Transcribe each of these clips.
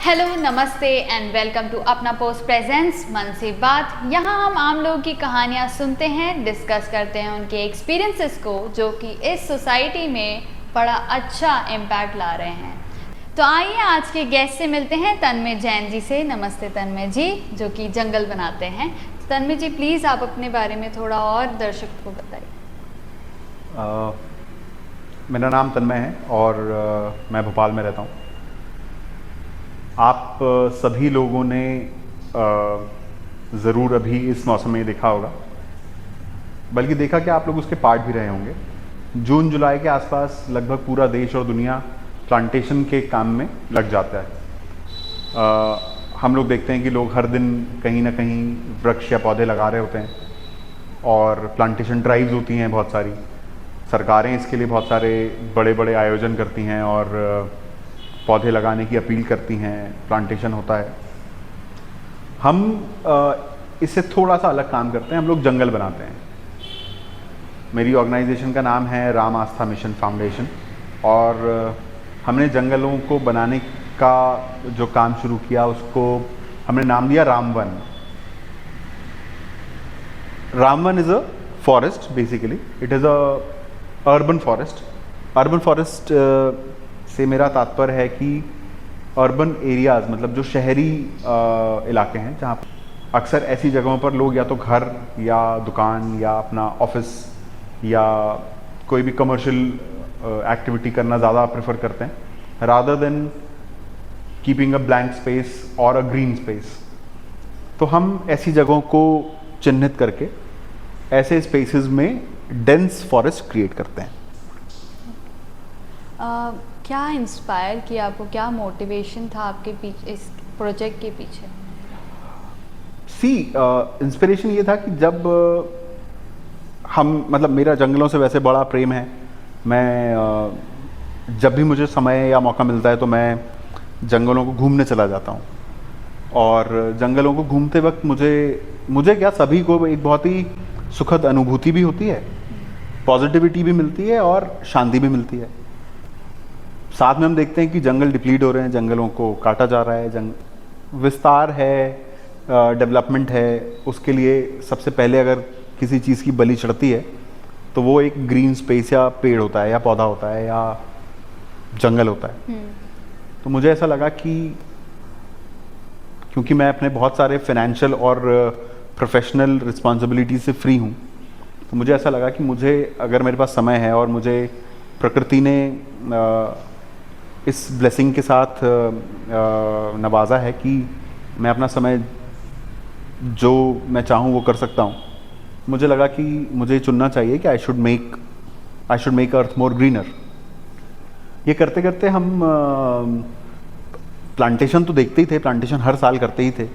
Hello, नमस्ते and welcome to अपना post presence मन से बात। यहाँ हम आम लोगों की कहानियाँ सुनते हैं, डिस्कस करते हैं उनके एक्सपीरियंसेस को, जो कि इस सोसाइटी में बड़ा अच्छा इम्पैक्ट ला रहे हैं। तो आइए आज के गेस्ट से मिलते हैं, तन्मय जैन जी से। नमस्ते तन्मय जी, जो कि जंगल बनाते हैं। तन्मय जी, प्लीज़ आप अपने बारे में थोड़ा और दर्शक को बताइए। मेरा नाम तन्मय है और मैं भोपाल में रहता हूँ। आप सभी लोगों ने ज़रूर अभी इस मौसम में देखा होगा, बल्कि देखा कि आप लोग उसके पार्ट भी रहे होंगे। जून जुलाई के आसपास लगभग पूरा देश और दुनिया प्लांटेशन के काम में लग जाता है। हम लोग देखते हैं कि लोग हर दिन कहीं ना कहीं वृक्ष या पौधे लगा रहे होते हैं और प्लांटेशन ड्राइव्स होती हैं बहुत सारी। सरकारें इसके लिए बहुत सारे बड़े बड़े आयोजन करती हैं और पौधे लगाने की अपील करती हैं, प्लांटेशन होता है। हम इससे थोड़ा सा अलग काम करते हैं, हम लोग जंगल बनाते हैं। मेरी ऑर्गेनाइजेशन का नाम है राम आस्था मिशन फाउंडेशन और हमने जंगलों को बनाने का जो काम शुरू किया उसको हमने नाम दिया Ramvan. Ramvan is a forest, basically it is a urban forest. Urban forest से मेरा तात्पर्य है कि अर्बन एरियाज़ मतलब जो शहरी इलाके हैं, जहाँ अक्सर ऐसी जगहों पर लोग या तो घर या दुकान या अपना ऑफिस या कोई भी कमर्शियल एक्टिविटी करना ज़्यादा प्रेफर करते हैं, rather than keeping a blank space और अ ग्रीन स्पेस। तो हम ऐसी जगहों को चिन्हित करके ऐसे स्पेसेस में डेंस फॉरेस्ट क्रिएट करते हैं। क्या इंस्पायर किया आपको, क्या मोटिवेशन था आपके पीछे, इस प्रोजेक्ट के पीछे? इंस्पिरेशन ये था कि जब हम मतलब मेरा जंगलों से वैसे बड़ा प्रेम है। मैं जब भी मुझे समय या मौका मिलता है तो मैं जंगलों को घूमने चला जाता हूँ और जंगलों को घूमते वक्त मुझे क्या सभी को एक बहुत ही सुखद अनुभूति भी होती है, पॉजिटिविटी भी मिलती है और शांति भी मिलती है। साथ में हम देखते हैं कि जंगल डिप्लीट हो रहे हैं, जंगलों को काटा जा रहा है, विस्तार है, डेवलपमेंट है। उसके लिए सबसे पहले अगर किसी चीज़ की बलि चढ़ती है तो वो एक ग्रीन स्पेस या पेड़ होता है या पौधा होता है या जंगल होता है। तो मुझे ऐसा लगा कि क्योंकि मैं अपने बहुत सारे फाइनेंशियल और प्रोफेशनल रिस्पॉन्सिबिलिटी से फ्री हूँ, तो मुझे ऐसा लगा कि मुझे अगर मेरे पास समय है और मुझे प्रकृति ने इस ब्लेसिंग के साथ नवाजा है कि मैं अपना समय जो मैं चाहूँ वो कर सकता हूँ, मुझे लगा कि मुझे चुनना चाहिए कि I should make earth more greener. ये करते करते हम प्लांटेशन तो देखते ही थे, प्लांटेशन हर साल करते ही थे।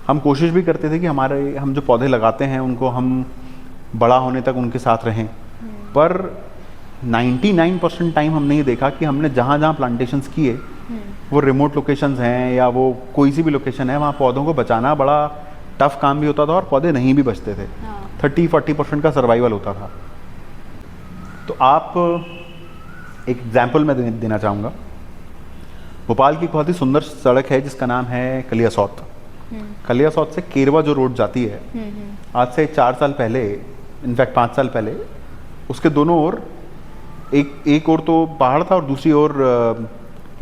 हम कोशिश भी करते थे कि हम जो पौधे लगाते हैं उनको हम बड़ा होने तक उनके साथ रहें, पर 99% टाइम हमने ये देखा कि हमने जहाँ जहाँ प्लांटेशंस किए वो रिमोट लोकेशंस हैं या वो कोई सी भी लोकेशन है, वहाँ पौधों को बचाना बड़ा टफ काम भी होता था और पौधे नहीं भी बचते थे। 30-40% का सर्वाइवल होता था। तो आप एक एग्जाम्पल मैं देना चाहूँगा। भोपाल की एक बहुत ही सुंदर सड़क है जिसका नाम है कलियासौत। कलियासौत से केरवा जो रोड जाती है, आज से 4 साल पहले, इनफैक्ट 5 साल पहले, उसके दोनों ओर एक ओर तो पहाड़ था और दूसरी ओर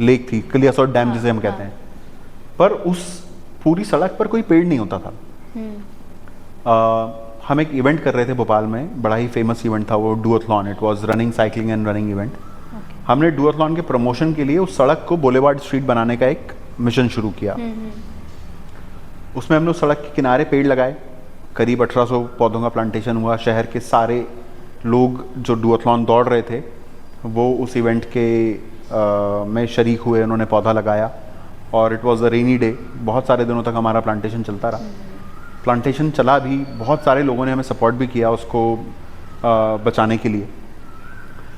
लेक थी, कलियासौत डैम जिसे हम कहते हैं। पर उस पूरी सड़क पर कोई पेड़ नहीं होता था। हम एक इवेंट कर रहे थे भोपाल में, बड़ा ही फेमस इवेंट था वो, duathlon. It was running, cycling and running event. हमने डुअथलॉन के प्रमोशन के लिए उस सड़क को बुलेवार्ड स्ट्रीट बनाने का एक मिशन शुरू किया। उसमें हमने उस सड़क के किनारे पेड़ लगाए, करीब 1800 पौधों का प्लांटेशन हुआ। शहर के सारे लोग जो डुअथलॉन दौड़ रहे थे वो उस इवेंट के में शरीक हुए, उन्होंने पौधा लगाया और it was a rainy day. बहुत सारे दिनों तक हमारा प्लांटेशन चलता रहा। प्लांटेशन चला भी, बहुत सारे लोगों ने हमें सपोर्ट भी किया उसको बचाने के लिए,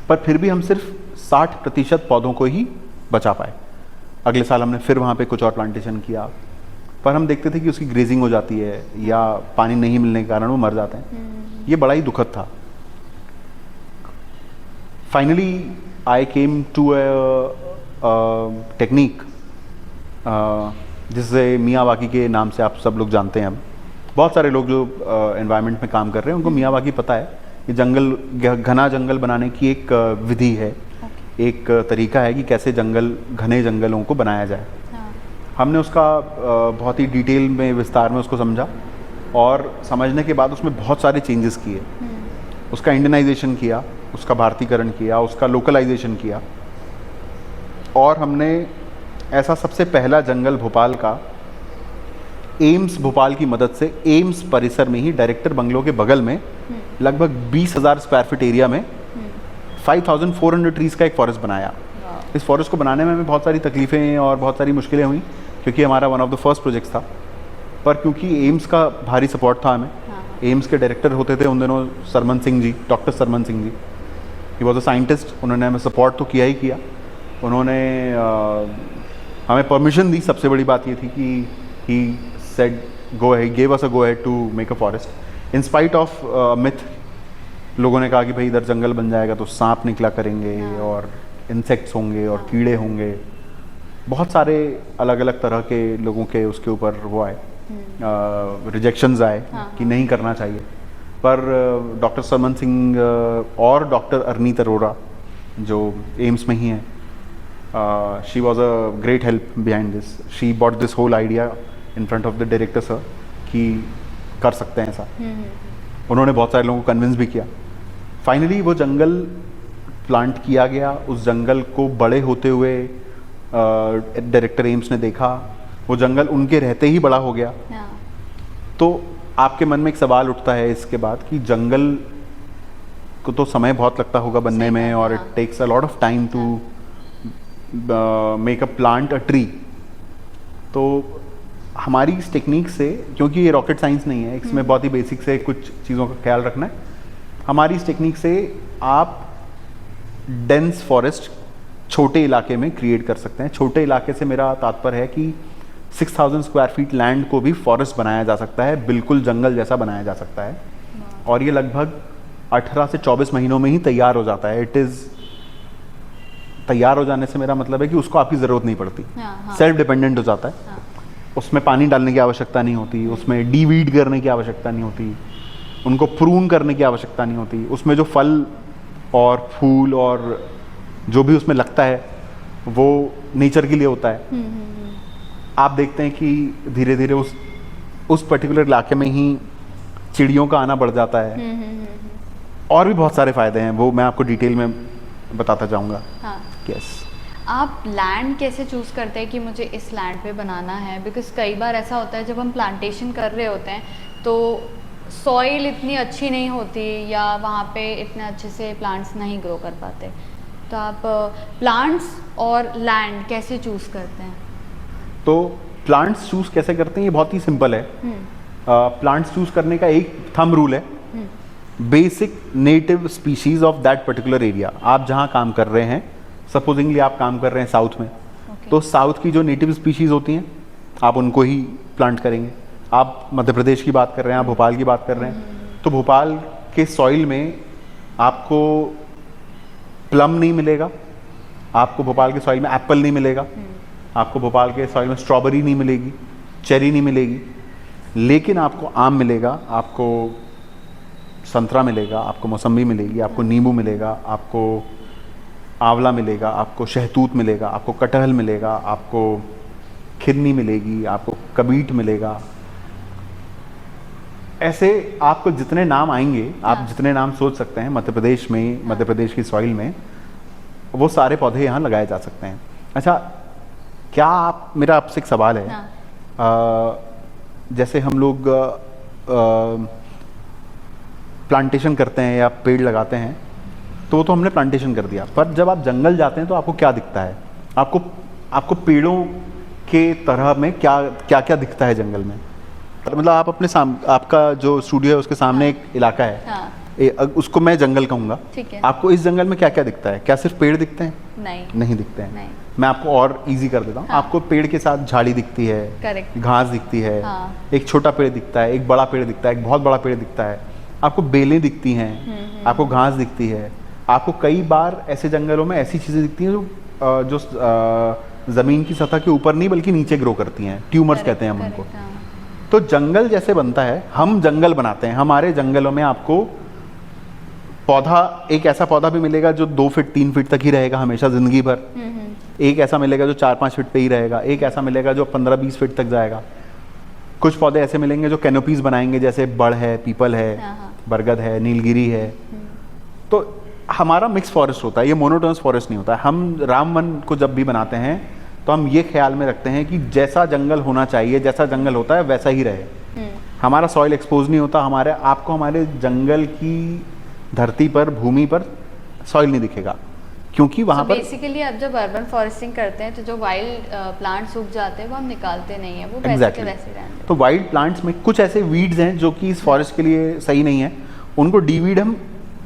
पर फिर भी हम सिर्फ 60% पौधों को ही बचा पाए। अगले साल हमने फिर वहाँ पे कुछ और प्लांटेशन किया, पर हम देखते थे कि उसकी ग्रेजिंग हो जाती है या पानी नहीं मिलने के कारण वो मर जाते हैं। ये बड़ा ही दुखद था। Finally I came to a technique जिसे मियावाकी के नाम से आप सब लोग जानते हैं। अब बहुत सारे लोग जो एनवायरनमेंट में काम कर रहे हैं उनको मियावाकी पता है कि जंगल, घना जंगल बनाने की एक विधि है, एक तरीका है कि कैसे घने जंगलों को बनाया जाए। हमने उसका बहुत ही डिटेल में, विस्तार में उसको समझा और समझने के बाद उसमें बहुत सारे चेंजेस किए। उसका इंडियनाइजेशन किया, उसका भारतीकरण किया, उसका लोकलाइजेशन किया और हमने ऐसा सबसे पहला जंगल भोपाल का एम्स भोपाल की मदद से एम्स परिसर में ही डायरेक्टर बंगलो के बगल में लगभग 20,000 स्क्वायर फीट एरिया में 5,400 ट्रीज़ का एक फॉरेस्ट बनाया। इस फॉरेस्ट को बनाने में हमें बहुत सारी तकलीफ़ें और बहुत सारी मुश्किलें हुई क्योंकि हमारा one of the first projects था, पर क्योंकि एम्स का भारी सपोर्ट था हमें। एम्स के डायरेक्टर होते थे उन दिनों Sarman Singh ji, doctor Sarman Singh ji. He was a scientist, उन्होंने हमें सपोर्ट तो किया ही किया। उन्होंने हमें परमिशन दी। सबसे बड़ी बात ये थी कि he said go ahead, give us a go ahead to make a forest in spite of myth. लोगों ने कहा कि भाई इधर जंगल बन जाएगा तो सांप निकला करेंगे और इंसेक्ट्स होंगे और कीड़े होंगे। बहुत सारे अलग अलग तरह के लोगों के उसके ऊपर वो आए, रिजेक्शंस आए कि नहीं करना चाहिए। पर डॉक्टर सरमन सिंह और डॉक्टर अरनीत अरोरा जो एम्स में ही हैं, she was a great help behind this. She bought this whole idea in front of the director sir कि कर सकते हैं ऐसा। उन्होंने बहुत सारे लोगों को कन्विंस भी किया। फाइनली वो जंगल प्लांट किया गया। उस जंगल को बड़े होते हुए डायरेक्टर एम्स ने देखा। वो जंगल उनके रहते ही बड़ा हो गया। तो आपके मन में एक सवाल उठता है इसके बाद कि जंगल को तो समय बहुत लगता होगा बनने में और it takes a lot of time to make a plant a tree. तो हमारी इस टेक्निक से, क्योंकि ये रॉकेट साइंस नहीं है, इसमें बहुत ही बेसिक से कुछ चीज़ों का ख्याल रखना है। हमारी इस टेक्निक से आप डेंस फॉरेस्ट छोटे इलाके में क्रिएट कर सकते हैं। छोटे इलाके से मेरा तात्पर्य है कि 6,000 स्क्वायर फीट लैंड को भी फॉरेस्ट बनाया जा सकता है, बिल्कुल जंगल जैसा बनाया जा सकता है। और ये लगभग 18 से 24 महीनों में ही तैयार हो जाता है। तैयार हो जाने से मेरा मतलब है कि उसको आपकी ज़रूरत नहीं पड़ती, सेल्फ डिपेंडेंट हो जाता है। उसमें पानी डालने की आवश्यकता नहीं होती, उसमें डीवीड करने की आवश्यकता नहीं होती, उनको प्रून करने की आवश्यकता नहीं होती। उसमें जो फल और फूल और जो भी उसमें लगता है वो नेचर के लिए होता है। आप देखते हैं कि धीरे धीरे उस पर्टिकुलर इलाके में ही चिड़ियों का आना बढ़ जाता है। और भी बहुत सारे फ़ायदे हैं, वो मैं आपको डिटेल में बताता जाऊँगा। यस। आप लैंड कैसे चूज़ करते हैं कि मुझे इस लैंड पे बनाना है? बिकॉज कई बार ऐसा होता है जब हम प्लांटेशन कर रहे होते हैं तो सॉइल इतनी अच्छी नहीं होती या वहाँ पे इतने अच्छे से प्लांट्स नहीं ग्रो कर पाते। तो आप प्लांट्स और लैंड कैसे चूज़ करते हैं? तो प्लांट्स चूज़ कैसे करते हैं ये बहुत ही सिंपल है। प्लांट्स चूज़ करने का एक थंब रूल है, basic native species of that particular area. आप जहाँ काम कर रहे हैं, सपोजिंगली आप काम कर रहे हैं साउथ में, तो साउथ की जो नेटिव स्पीशीज होती हैं आप उनको ही प्लांट करेंगे। आप मध्य प्रदेश की बात कर रहे हैं, आप भोपाल की बात कर रहे हैं, तो भोपाल के सॉइल में आपको प्लम नहीं मिलेगा, आपको भोपाल के सॉइल में एप्पल नहीं मिलेगा, आपको भोपाल के सॉइल में स्ट्रॉबेरी नहीं मिलेगी, चेरी नहीं मिलेगी, लेकिन आपको आम मिलेगा, आपको संतरा मिलेगा, आपको मौसम्बी मिलेगी, आपको नींबू मिलेगा, आपको आंवला मिलेगा, आपको शहतूत मिलेगा, आपको कटहल मिलेगा, आपको खिरनी मिलेगी, आपको कबीट मिलेगा। ऐसे आपको जितने नाम आएंगे, आप जितने नाम सोच सकते हैं मध्य प्रदेश में, मध्य प्रदेश की सॉइल में, वो सारे पौधे यहाँ लगाए जा सकते हैं। अच्छा, क्या आप, मेरा आपसे एक सवाल है, जैसे हम लोग प्लांटेशन करते हैं या पेड़ लगाते हैं तो वो तो हमने प्लांटेशन कर दिया, पर जब आप जंगल जाते हैं तो आपको क्या दिखता है? आपको पेड़ों के तरह में क्या क्या क्या दिखता है जंगल में? मतलब आप अपने आपका जो स्टूडियो है उसके सामने एक इलाका है, उसको मैं जंगल कहूँगा। आपको इस जंगल में क्या क्या दिखता है? क्या सिर्फ पेड़ दिखते हैं? नहीं दिखते हैं। मैं आपको और इजी कर देता हूँ। आपको पेड़ के साथ झाड़ी दिखती है, घास दिखती है, एक छोटा पेड़ दिखता है, एक बड़ा पेड़ दिखता है, एक बहुत बड़ा पेड़ दिखता है, आपको बेलें दिखती हैं, आपको घास दिखती है। आपको कई बार ऐसे जंगलों में ऐसी चीज़ें दिखती हैं जो ज़मीन की सतह के ऊपर नहीं बल्कि नीचे ग्रो करती हैं, ट्यूमर्स कहते हैं हम उनको। हाँ। तो जंगल जैसे बनता है, हम जंगल बनाते हैं। हमारे जंगलों में आपको पौधा, एक ऐसा पौधा भी मिलेगा जो 2 फीट 3 फीट तक ही रहेगा हमेशा ज़िंदगी भर। एक ऐसा मिलेगा जो 4-5 फीट पे ही रहेगा, एक ऐसा मिलेगा जो 15-20 फीट तक जाएगा। कुछ पौधे ऐसे मिलेंगे जो कैनोपीज बनाएंगे, जैसे बड़ है, पीपल है, बरगद है, नीलगिरी है। तो हमारा मिक्स फॉरेस्ट होता है, ये मोनोटोनस फॉरेस्ट नहीं होता है। हम राम वन को जब भी बनाते हैं तो हम ये ख्याल में रखते हैं कि जैसा जंगल होना चाहिए, जैसा जंगल होता है वैसा ही रहे। हमारा सॉइल एक्सपोज नहीं होता, हमारे आपको हमारे जंगल की धरती पर, भूमि पर सॉइल नहीं दिखेगा, क्योंकि वहाँ पर बेसिकली अब जब अर्बन फॉरेस्टिंग करते हैं तो जो वाइल्ड प्लांट सूख जाते हैं वो हम निकालते नहीं है, वो वैसे के वैसे रहते हैं। तो वाइल्ड प्लांट्स में कुछ ऐसे वीड्स हैं जो कि इस फॉरेस्ट के लिए सही नहीं है, उनको डीवीड हम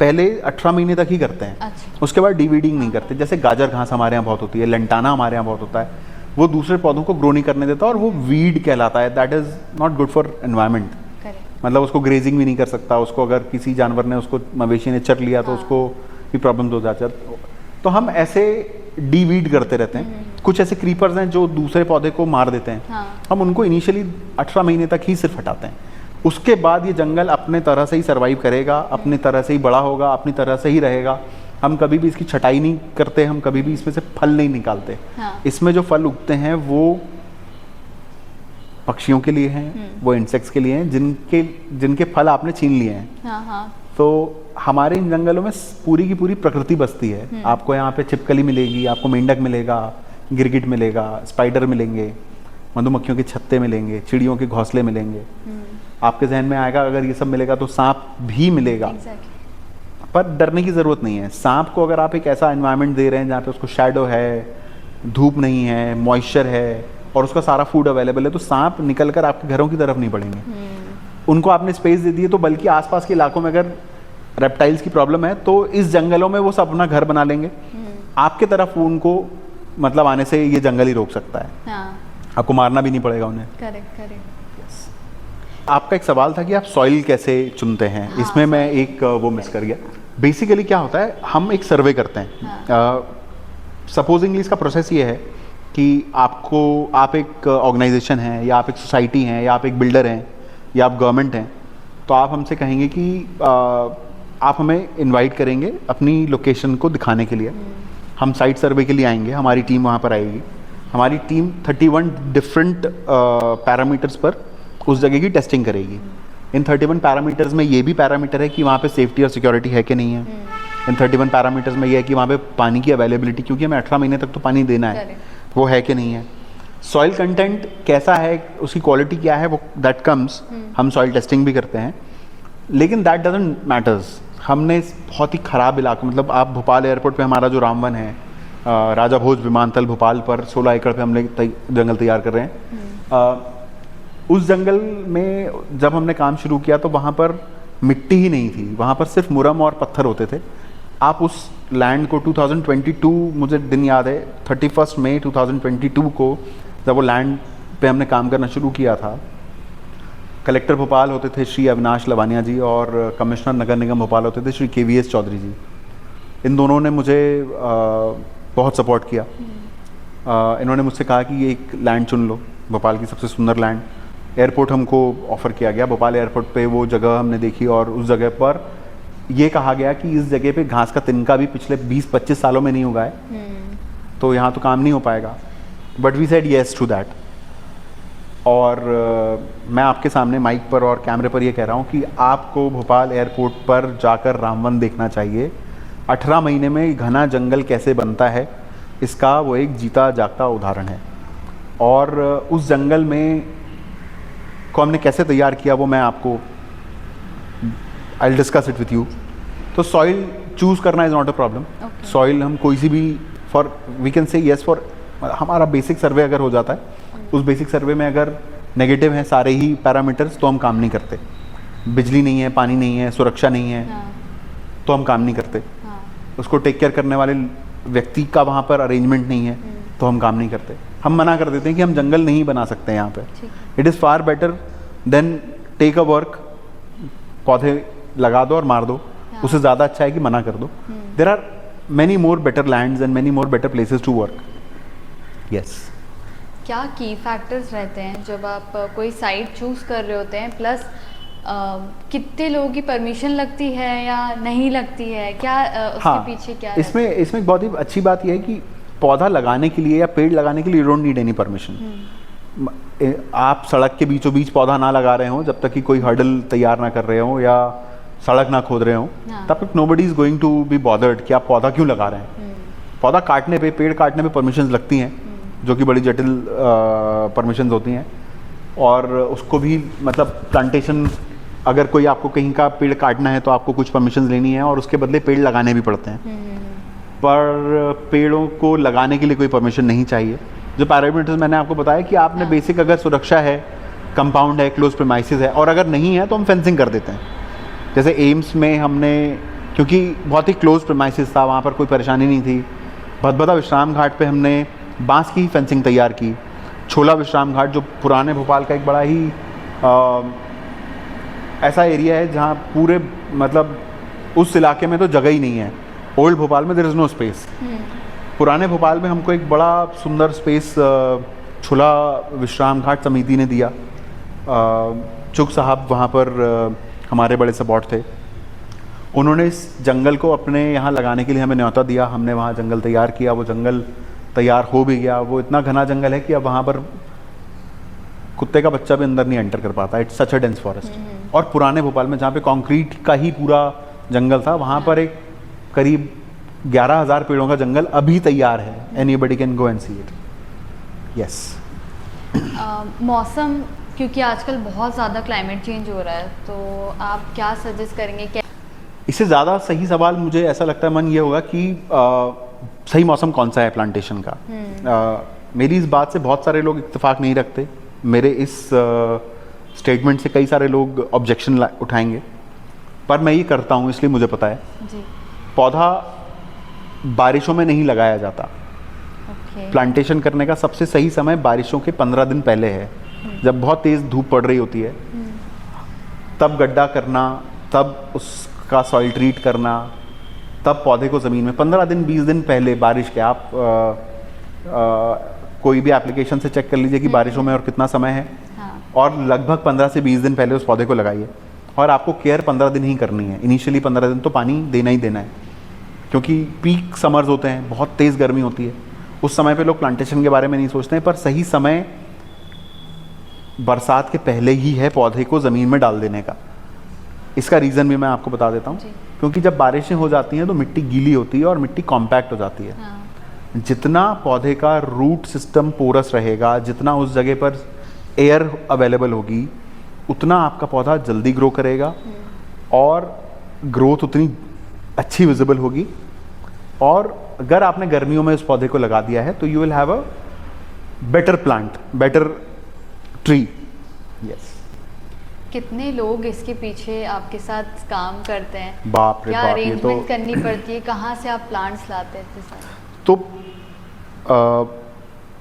पहले 18 महीने तक ही करते हैं। अच्छा। उसके बाद डीवीडिंग नहीं करते। जैसे गाजर घास हमारे यहाँ बहुत होती है, लंटाना हमारे यहाँ बहुत होता है, वो दूसरे पौधों को ग्रो नहीं करने देता और वो वीड कहलाता है। That is not good for environment. मतलब उसको ग्रेजिंग भी नहीं कर सकता, उसको अगर किसी जानवर ने, उसको मवेशी ने चर लिया तो उसको भी प्रॉब्लम्स हो जाता है। तो हम ऐसे डीवीड करते रहते हैं। कुछ ऐसे क्रीपर्स हैं जो दूसरे पौधे को मार देते हैं, हम उनको इनिशियली 18 महीने तक ही सिर्फ हटाते हैं। उसके बाद ये जंगल अपने तरह से ही सर्वाइव करेगा, अपनी तरह से ही बड़ा होगा, अपनी तरह से ही रहेगा। हम कभी भी इसकी छटाई नहीं करते, हम कभी भी इसमें से फल नहीं निकालते। इसमें जो फल उगते हैं वो पक्षियों के लिए हैं, वो इंसेक्ट्स के लिए हैं, जिनके फल आपने छीन लिए हैं। तो हमारे इन जंगलों में पूरी की पूरी प्रकृति बसती है। आपको यहाँ पे छिपकली मिलेगी, आपको मेंढक मिलेगा, गिरगिट मिलेगा, स्पाइडर मिलेंगे, मधुमक्खियों के छत्ते मिलेंगे, चिड़ियों के घोंसले मिलेंगे। आपके जहन में आएगा अगर ये सब मिलेगा तो सांप भी मिलेगा। पर डरने की ज़रूरत नहीं है। सांप को अगर आप एक ऐसा एनवायरनमेंट दे रहे हैं जहाँ पे उसको शैडो है, धूप नहीं है, मॉइस्चर है और उसका सारा फूड अवेलेबल है, तो सांप निकल कर आपके घरों की तरफ नहीं बढ़ेंगे। उनको आपने स्पेस दे दी है, तो बल्कि आसपास के इलाकों में अगर रेप्टाइल्स की प्रॉब्लम है तो इस जंगलों में वो सब अपना घर बना लेंगे। आपके तरफ उनको मतलब आने से ये जंगल ही रोक सकता है। आपको मारना भी नहीं पड़ेगा उन्हें। करेक्ट। आपका एक सवाल था कि आप सॉइल कैसे चुनते हैं। इसमें मैं एक वो मिस कर गया। बेसिकली क्या होता है, हम एक सर्वे करते हैं। सपोजिंगली इसका प्रोसेस ये है कि आप एक ऑर्गेनाइजेशन है, या आप एक सोसाइटी हैं, या आप एक बिल्डर हैं, या आप गवर्नमेंट हैं, तो आप हमसे कहेंगे कि आप हमें इनवाइट करेंगे अपनी लोकेशन को दिखाने के लिए। हम साइट सर्वे के लिए आएंगे, हमारी टीम वहाँ पर आएगी। हमारी टीम 31 डिफरेंट पैरामीटर्स पर उस जगह की टेस्टिंग करेगी। इन 31 पैरामीटर्स में ये भी पैरामीटर है कि वहाँ पे सेफ्टी और सिक्योरिटी है कि नहीं है। इन 31 पैरामीटर्स में ये है कि वहाँ पे पानी की अवेलेबिलिटी, क्योंकि हमें 18 महीने तक तो पानी देना है, वो है कि नहीं है। सॉइल कंटेंट कैसा है, उसकी क्वालिटी क्या है, वो दैट कम्स। हम सॉइल टेस्टिंग भी करते हैं, लेकिन दैट डजंट मैटर्स। हमने बहुत ही ख़राब इलाका, मतलब आप भोपाल एयरपोर्ट पे हमारा जो रामवन है, राजा भोज विमानतल भोपाल पर 16 एकड़ पे हमने जंगल तैयार कर रहे हैं। उस जंगल में जब हमने काम शुरू किया तो वहाँ पर मिट्टी ही नहीं थी, वहाँ पर सिर्फ मुरम और पत्थर होते थे। आप उस लैंड को 2022, मुझे दिन याद है 31 मई 2022 को जब वो लैंड पे हमने काम करना शुरू किया था, कलेक्टर भोपाल होते थे श्री अविनाश लवानिया जी और कमिश्नर नगर निगम भोपाल होते थे श्री KVS चौधरी जी। इन दोनों ने मुझे बहुत सपोर्ट किया। इन्होंने मुझसे कहा कि ये एक लैंड चुन लो, भोपाल की सबसे सुंदर लैंड। एयरपोर्ट हमको ऑफ़र किया गया, भोपाल एयरपोर्ट पे वो जगह हमने देखी और उस जगह पर ये कहा गया कि इस जगह पे घास का तिनका भी पिछले 20-25 सालों में नहीं उगा है, तो यहाँ तो काम नहीं हो पाएगा। But we said yes to that. और मैं आपके सामने माइक पर और कैमरे पर ये कह रहा हूँ कि आपको भोपाल एयरपोर्ट पर जाकर रामवन देखना चाहिए। 18 महीने में घना जंगल कैसे बनता है, इसका वो एक जीता जागता उदाहरण है। और उस जंगल में को हमने कैसे तैयार किया वो मैं आपको I will discuss it with you. तो सॉइल चूज़ करना is not a problem. Soil हम कोई सी भी for we can say yes for, हमारा बेसिक सर्वे अगर हो जाता है, उस बेसिक सर्वे में अगर नेगेटिव हैं सारे ही पैरामीटर्स, तो हम काम नहीं करते। बिजली नहीं है, पानी नहीं है, सुरक्षा नहीं है, तो हम काम नहीं करते। उसको टेक केयर करने वाले व्यक्ति का वहाँ पर अरेंजमेंट नहीं है, तो हम काम नहीं करते। हम मना कर देते हैं कि हम जंगल नहीं बना सकते यहाँ पे। It is far better than take a work, पौधे लगा दो और मार दो, उससे ज़्यादा अच्छा है कि मना कर दो। There are many more better lands and many more better places to work. Yes. क्या की फैक्टर्स रहते हैं जब आप कोई साइट चूज़ कर रहे होते हैं, प्लस कितने लोगों की परमिशन लगती है या नहीं लगती है, क्या उसके पीछे क्या इसमें एक बहुत ही अच्छी बात यह है कि पौधा लगाने के लिए या पेड़ लगाने के लिए you don't need any permission. आप सड़क के बीचों बीच पौधा ना लगा रहे हो जब तक कि कोई हर्डल तैयार ना कर रहे हो या सड़क ना खोद रहे हो, तब तक nobody is going to be bothered कि आप पौधा क्यों लगा रहे हैं। पौधा काटने पे, पेड़ काटने पे परमिशंस लगती हैं, जो कि बड़ी जटिल परमिशंस होती हैं, और उसको भी मतलब प्लांटेशन, अगर कोई आपको कहीं का पेड़ काटना है तो आपको कुछ परमिशंस लेनी है और उसके बदले पेड़ लगाने भी पड़ते हैं। पर पेड़ों को लगाने के लिए कोई परमिशन नहीं चाहिए। जो पैरामीटर्स मैंने आपको बताया कि आपने बेसिक, अगर सुरक्षा है, कंपाउंड है, क्लोज प्रीमाइसेस है, और अगर नहीं है तो हम फेंसिंग कर देते हैं। जैसे एम्स में हमने, क्योंकि बहुत ही क्लोज प्रीमाइसेस था, वहाँ पर कोई परेशानी नहीं थी, भदभदा विश्राम घाट पे हमने बांस की फेंसिंग तैयार की। छोला विश्राम घाट, जो पुराने भोपाल का एक बड़ा ही ऐसा एरिया है जहाँ पूरे मतलब उस इलाके में तो जगह ही नहीं है। ओल्ड भोपाल में देयर इज़ नो स्पेस। पुराने भोपाल में हमको एक बड़ा सुंदर स्पेस छोला विश्राम घाट समिति ने दिया। चुग साहब वहाँ पर हमारे बड़े सपोर्ट थे। उन्होंने इस जंगल को अपने यहाँ लगाने के लिए हमें न्योता दिया। हमने वहाँ जंगल तैयार किया, वो जंगल तैयार हो भी गया। वो इतना घना जंगल है कि अब वहाँ पर कुत्ते का बच्चा भी अंदर नहीं एंटर कर पाता। It's such a dense forest. और पुराने भोपाल में जहाँ पे कंक्रीट का ही पूरा जंगल था, वहाँ पर एक करीब 11,000 पेड़ों का जंगल अभी तैयार है। Anybody can go and see it. Yes. मौसम, क्योंकि आजकल बहुत ज़्यादा क्लाइमेट चेंज हो रहा है, तो आप क्या सजेस्ट करेंगे? क्या इससे ज़्यादा सही सवाल मुझे ऐसा लगता है मन ये होगा कि सही मौसम कौन सा है प्लांटेशन का। मेरी इस बात से बहुत सारे लोग इत्तेफाक नहीं रखते। मेरे इस स्टेटमेंट से कई सारे लोग ऑब्जेक्शन उठाएंगे, पर मैं ये करता हूँ इसलिए मुझे पता है। जी। पौधा बारिशों में नहीं लगाया जाता। ओके। प्लांटेशन करने का सबसे सही समय बारिशों के 15 दिन पहले है, जब बहुत तेज़ धूप पड़ रही होती है। तब गड्ढा करना, तब उसका सॉइल ट्रीट करना, तब पौधे को ज़मीन में 15 दिन 20 दिन पहले बारिश के, आप कोई भी एप्लीकेशन से चेक कर लीजिए कि बारिशों में और कितना समय है। हाँ। और लगभग 15 से 20 दिन पहले उस पौधे को लगाइए। और आपको केयर 15 दिन ही करनी है। इनिशियली 15 दिन तो पानी देना ही देना है, क्योंकि पीक समर्स होते हैं, बहुत तेज़ गर्मी होती है। उस समय पे लोग प्लांटेशन के बारे में नहीं सोचते हैं, पर सही समय बरसात के पहले ही है पौधे को ज़मीन में डाल देने का। इसका रीज़न भी मैं आपको बता देता हूँ। क्योंकि जब बारिशें हो जाती हैं तो मिट्टी गीली होती है और मिट्टी कॉम्पैक्ट हो जाती है। हाँ। जितना पौधे का रूट सिस्टम पोरस रहेगा, जितना उस जगह पर एयर अवेलेबल होगी, उतना आपका पौधा जल्दी ग्रो करेगा और ग्रोथ उतनी अच्छी विजिबल होगी। और अगर आपने गर्मियों में उस पौधे को लगा दिया है तो you will have a better plant, better tree. Yes. कितने लोग इसके पीछे आपके साथ काम करते हैं? बाप रे क्या बाप, ये तो अरेंजमेंट करनी पड़ती है? कहाँ से आप प्लांट्स लाते हैं? तो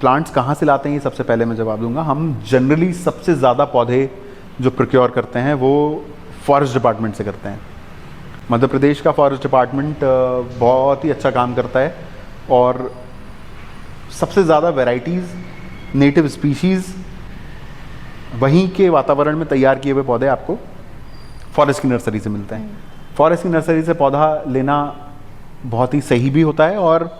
प्लांट्स कहाँ से लाते हैं, ये सबसे पहले मैं जवाब दूंगा। हम जनरली सबसे ज़्यादा पौधे जो प्रोक्योर करते हैं वो फॉरेस्ट डिपार्टमेंट से करते हैं। मध्य प्रदेश का फॉरेस्ट डिपार्टमेंट बहुत ही अच्छा काम करता है और सबसे ज़्यादा वैरायटीज़, नेटिव स्पीशीज़, वहीं के वातावरण में तैयार किए हुए पौधे आपको फॉरेस्ट की नर्सरी से मिलते हैं। फॉरेस्ट की नर्सरी से पौधा लेना बहुत ही सही भी होता है और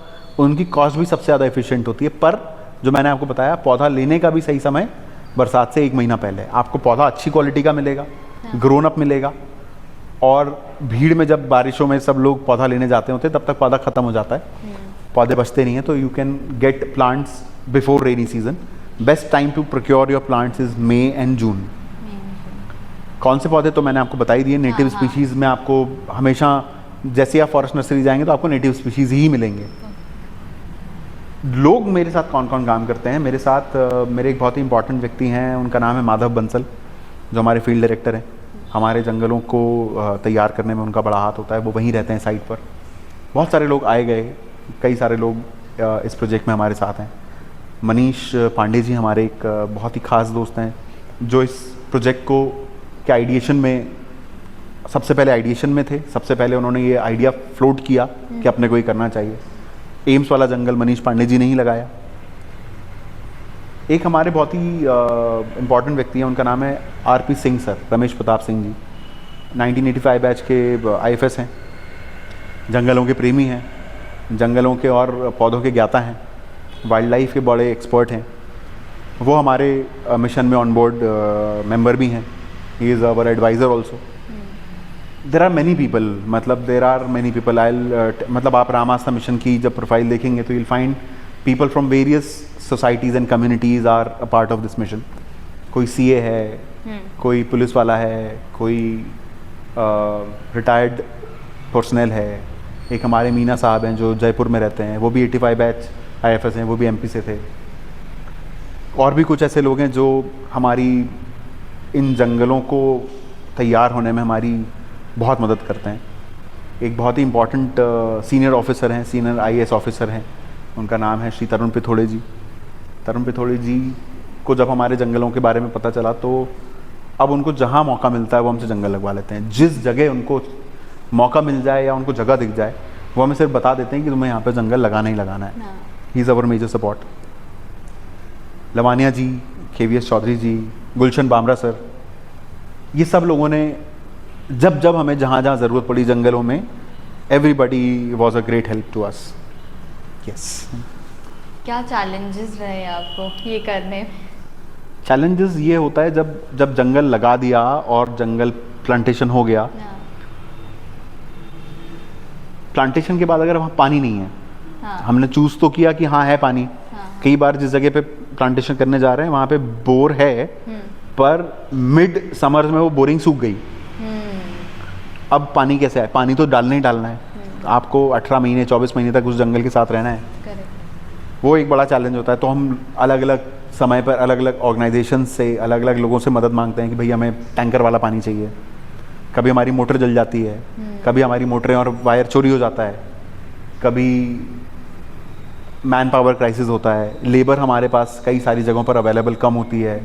उनकी कॉस्ट भी सबसे ज़्यादा एफिशिएंट होती है। पर जो मैंने आपको बताया, पौधा लेने का भी सही समय बरसात से 1 महीना पहले। आपको पौधा अच्छी क्वालिटी का मिलेगा, ग्रोन अप मिलेगा। और भीड़ में जब बारिशों में सब लोग पौधा लेने जाते होते तब तक पौधा ख़त्म हो जाता है, पौधे बचते नहीं हैं। तो you can get plants before rainy season. Best time to procure your plants is May and June. कौन से पौधे तो मैंने आपको बता ही दिए। नेटिव स्पीशीज़ में आपको हमेशा, जैसे आप फॉरेस्ट नर्सरी जाएंगे तो आपको नेटिव स्पीशीज़ ही मिलेंगे। लोग मेरे साथ कौन कौन काम करते हैं, मेरे साथ मेरे एक बहुत ही इंपॉर्टेंट व्यक्ति हैं, उनका नाम है माधव बंसल, जो हमारे फील्ड डायरेक्टर हैं। हमारे जंगलों को तैयार करने में उनका बड़ा हाथ होता है, वो वहीं रहते हैं साइट पर। बहुत सारे लोग आए गए, कई सारे लोग इस प्रोजेक्ट में हमारे साथ हैं। मनीष पांडे जी हमारे एक बहुत ही ख़ास दोस्त हैं, जो इस प्रोजेक्ट को के आइडिएशन में, सबसे पहले आइडिएशन में थे। सबसे पहले उन्होंने ये आइडिया फ्लोट किया कि अपने को ये करना चाहिए। एम्स वाला जंगल मनीष पांडे जी ने ही लगाया। एक हमारे बहुत ही इम्पॉर्टेंट व्यक्ति हैं, उनका नाम है RP Singh sir, Ramesh Pratap Singh ji. 1985 batch के आईएफएस हैं, जंगलों के प्रेमी हैं, जंगलों के और पौधों के ज्ञाता हैं, वाइल्ड लाइफ के बड़े एक्सपर्ट हैं। वो हमारे मिशन में ऑन बोर्ड मेंबर भी हैं। He is our advisor also. There are many people, मतलब देर आर मैनी पीपल। मतलब आप राम आस्था मिशन की जब प्रोफाइल देखेंगे तो you'll find people from various societies and communities are a part of this mission. कोई सीए है, कोई पुलिस वाला है, कोई रिटायर्ड पर्सनल है। एक हमारे मीना साहब हैं जो जयपुर में रहते हैं, वो भी 85 बैच आईएफएस हैं, वो भी एमपी से थे। और भी कुछ ऐसे लोग हैं जो हमारी इन जंगलों को तैयार होने में हमारी बहुत मदद करते हैं। एक बहुत ही इम्पॉर्टेंट सीनियर ऑफिसर हैं, सीनियर आईएएस ऑफिसर हैं, उनका नाम है श्री तरुण पिथोड़े जी। तरुण पिथोड़े जी को जब हमारे जंगलों के बारे में पता चला तो अब उनको जहाँ मौका मिलता है वो हमसे जंगल लगवा लेते हैं। जिस जगह उनको मौका मिल जाए या उनको जगह दिख जाए वो हमें सिर्फ बता देते हैं कि तुम्हें यहाँ पे जंगल लगाना ही लगाना है। He is our major support. Lavania ji, KVS Chaudhary ji, Gulshan Bamra sir, ये सब लोगों ने जब जब हमें जहाँ जहाँ ज़रूरत पड़ी जंगलों में, everybody was a great help to us. Yes. क्या चैलेंजेस रहे आपको ये करने में? चैलेंजेस ये होता है जब जंगल लगा दिया और जंगल प्लांटेशन हो गया, प्लांटेशन के बाद अगर वहाँ पानी नहीं है, हमने चूज़ तो किया कि हाँ है पानी, कई बार जिस जगह पे प्लांटेशन करने जा रहे हैं वहाँ पे बोर है, पर मिड समर में वो बोरिंग सूख गई। अब पानी कैसे आए? पानी तो डालना ही डालना है। आपको 18 महीने 24 महीने तक उस जंगल के साथ रहना है। वो एक बड़ा चैलेंज होता है। तो हम अलग अलग समय पर अलग अलग ऑर्गेनाइजेशन से, अलग अलग लोगों से मदद मांगते हैं कि भई हमें टैंकर वाला पानी चाहिए। कभी हमारी मोटर जल जाती है, कभी हमारी मोटरें और वायर चोरी हो जाता है, कभी मैन पावर क्राइसिस होता है, लेबर हमारे पास कई सारी जगहों पर अवेलेबल कम होती है,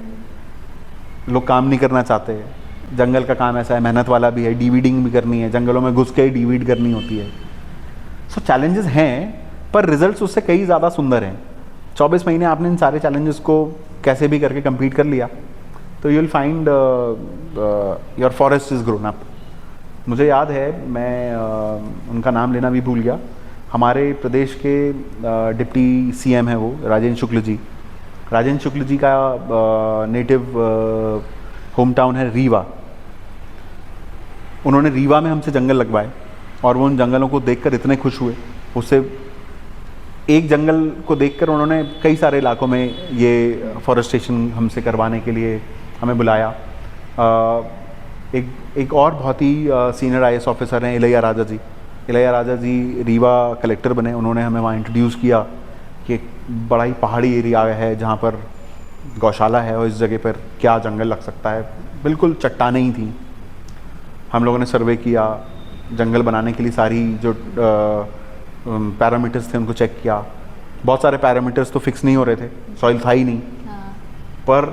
लोग काम नहीं करना चाहते। जंगल का काम ऐसा है, मेहनत वाला भी है, डीवीडिंग भी करनी है, जंगलों में घुस के ही डीवीड करनी होती है। सो चैलेंजेस हैं, पर रिजल्ट्स उससे कई ज़्यादा सुंदर हैं। 24 महीने आपने इन सारे चैलेंजेस को कैसे भी करके कंप्लीट कर लिया तो you will find your forest is grown up. मुझे याद है, मैं उनका नाम लेना भी भूल गया, हमारे प्रदेश के डिप्टी सीएम हैं वो, राजेंद्र शुक्ल जी। राजेंद्र शुक्ल जी का नेटिव होम टाउन है रीवा। उन्होंने रीवा में हमसे जंगल लगवाए और वो उन जंगलों को देखकर इतने खुश हुए। उससे एक जंगल को देखकर उन्होंने कई सारे इलाकों में ये फॉरेस्टेशन हमसे करवाने के लिए हमें बुलाया। एक और बहुत ही सीनियर आईएएस ऑफिसर हैं इलैया राजा जी। इलैया राजा जी रीवा कलेक्टर बने, उन्होंने हमें वहाँ इंट्रोड्यूस किया कि एक बड़ा ही पहाड़ी एरिया है जहाँ पर गौशाला है और इस जगह पर क्या जंगल लग सकता है। बिल्कुल चट्टानें ही थी। हम लोगों ने सर्वे किया, जंगल बनाने के लिए सारी जो पैरामीटर्स थे उनको चेक किया। बहुत सारे पैरामीटर्स तो फिक्स नहीं हो रहे थे, सॉइल था ही नहीं। पर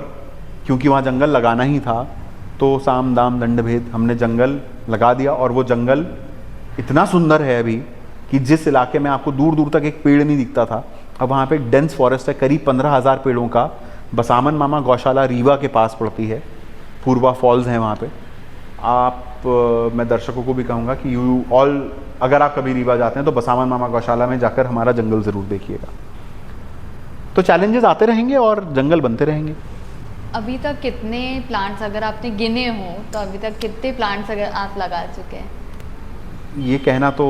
क्योंकि वहाँ जंगल लगाना ही था तो साम दाम दंड भेद हमने जंगल लगा दिया। और वो जंगल इतना सुंदर है अभी कि जिस इलाके में आपको दूर दूर तक एक पेड़ नहीं दिखता था, अब वहाँ पे एक डेंस फॉरेस्ट है, करीब 15,000 पेड़ों का। बसामन मामा गौशाला रीवा के पास पड़ती है, पूर्वा फॉल्स हैं वहाँ पे। आप मैं दर्शकों को भी कहूँगा कि यू ऑल अगर आप कभी रीवा जाते हैं तो बसामन मामा गौशाला में जाकर हमारा जंगल ज़रूर देखिएगा। तो चैलेंजेस आते रहेंगे और जंगल बनते रहेंगे। अभी तक कितने प्लांट्स अगर आपने गिने हो तो अभी तक कितने प्लांट्स अगर आप लगा चुके हैं? ये कहना तो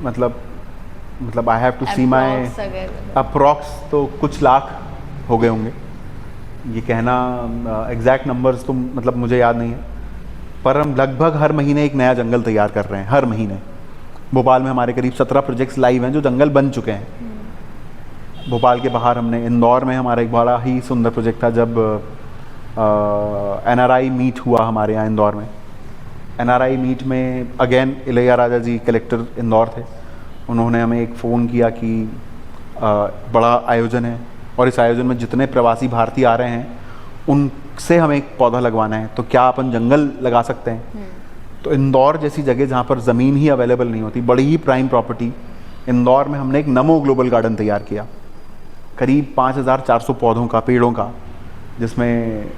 मतलब I have to see my approx तो कुछ लाख हो गए होंगे। ये कहना एग्जैक्ट नंबर्स तो मतलब मुझे याद नहीं है, पर हम लगभग हर महीने एक नया जंगल तैयार कर रहे हैं। हर महीने भोपाल में हमारे करीब 17 प्रोजेक्ट्स लाइव हैं जो जंगल बन चुके हैं। भोपाल के बाहर हमने इंदौर में हमारा एक बड़ा ही सुंदर प्रोजेक्ट था जब NRI मीट हुआ हमारे यहाँ इंदौर में। NRI मीट में अगेन इलैया राजा जी कलेक्टर इंदौर थे। उन्होंने हमें एक फ़ोन किया कि बड़ा आयोजन है और इस आयोजन में जितने प्रवासी भारतीय आ रहे हैं उनसे हमें एक पौधा लगवाना है, तो क्या अपन जंगल लगा सकते हैं? तो इंदौर जैसी जगह जहाँ पर ज़मीन ही अवेलेबल नहीं होती, बड़ी ही प्राइम प्रॉपर्टी, इंदौर में हमने एक नमो ग्लोबल गार्डन तैयार किया। करीब 5400 पौधों का, पेड़ों का, जिसमें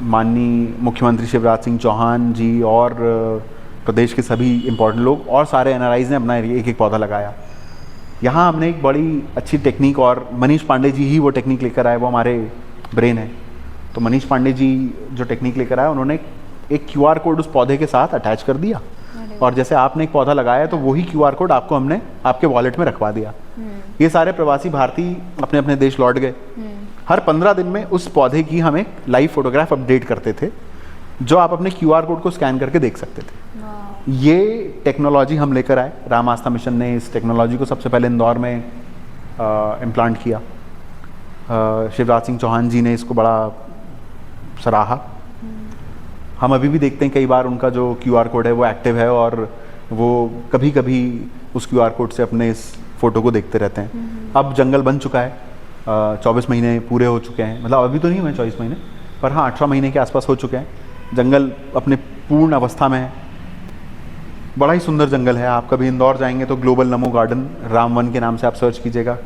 माननीय मुख्यमंत्री शिवराज सिंह चौहान जी और प्रदेश के सभी इम्पोर्टेंट लोग और सारे एनआरआईज ने अपना एक एक पौधा लगाया। यहाँ हमने एक बड़ी अच्छी टेक्निक, और मनीष पांडे जी ही वो टेक्निक लेकर आए, वो हमारे ब्रेन है। तो मनीष पांडे जी जो टेक्निक लेकर आए, उन्होंने एक QR कोड उस पौधे के साथ अटैच कर दिया, और जैसे आपने एक पौधा लगाया तो वही QR कोड आपको हमने आपके वॉलेट में रखवा दिया। ये सारे प्रवासी भारतीय अपने अपने देश लौट गए। हर 15 दिन में उस पौधे की हम एक लाइव फोटोग्राफ अपडेट करते थे, जो आप अपने QR कोड को स्कैन करके देख सकते थे। ये टेक्नोलॉजी हम लेकर आए। राम आस्था मिशन ने इस टेक्नोलॉजी को सबसे पहले इंदौर में इम्प्लांट किया। शिवराज सिंह चौहान जी ने इसको बड़ा सराहा। हम अभी भी देखते हैं कई बार उनका जो QR कोड है वो एक्टिव है, और वो कभी कभी उस QR कोड से अपने इस फ़ोटो को देखते रहते हैं। अब जंगल बन चुका है, 24 महीने पूरे हो चुके हैं, मतलब अभी तो नहीं हुए 24 महीने, पर हाँ 18 महीने के आसपास हो चुके हैं। जंगल अपने पूर्ण अवस्था में है। बड़ा ही सुंदर जंगल है। आप कभी इंदौर जाएंगे तो ग्लोबल नमो गार्डन रामवन के नाम से आप सर्च कीजिएगा,